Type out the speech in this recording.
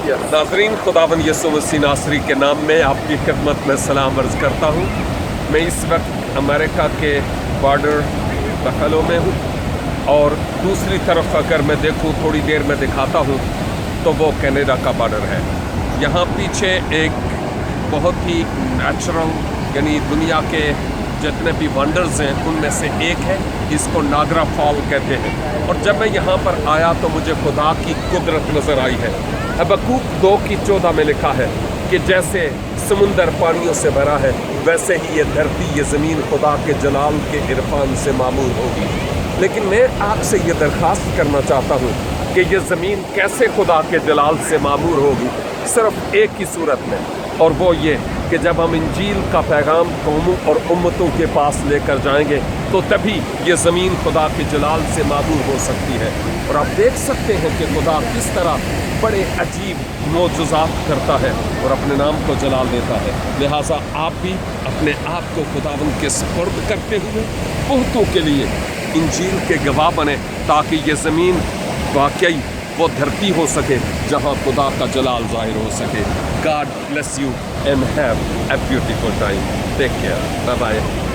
नाज़रीन, खुदावंद यीशु मसीह नासरी के नाम में आपकी खिदमत में सलाम अर्ज़ करता हूँ। मैं इस वक्त अमेरिका के बॉर्डर बफेलो में हूँ और दूसरी तरफ अगर मैं देखूँ, थोड़ी देर में दिखाता हूँ, तो वो कनाडा का बॉर्डर है। यहाँ पीछे एक बहुत ही नेचुरल, यानी दुनिया के जितने भी वंडर्स हैं उनमें से एक है, इसको नागरा फॉल कहते हैं। और जब मैं यहाँ पर आया तो मुझे खुदा की कुदरत नज़र आई है। हबक्कूक 2:14 में लिखा है कि जैसे समुंदर पानियों से भरा है, वैसे ही ये धरती, ये ज़मीन खुदा के जलाल के इरफान से मामूर होगी। लेकिन मैं आपसे ये दरख्वास्त करना चाहता हूँ कि ये ज़मीन कैसे खुदा के जलाल से मामूर होगी, सिर्फ एक ही सूरत में, और वो ये कि जब हम इंजील का पैगाम कौमों और उम्मतों के पास लेकर जाएंगे, तो तभी ये ज़मीन खुदा के जलाल से मामूर हो सकती है। और आप देख सकते हैं कि खुदा किस तरह बड़े अजीब मोजज़ात करता है और अपने नाम को जलाल देता है। लिहाजा आप भी अपने आप को खुदावंद के सुपुर्द करते हुए बहुतों के लिए इंजील के गवाह बने, ताकि ये ज़मीन वाकई वो धरती हो सके जहाँ खुदा का जलाल ज़ाहिर हो सके। God bless you and have a beautiful time. Take care. Bye bye.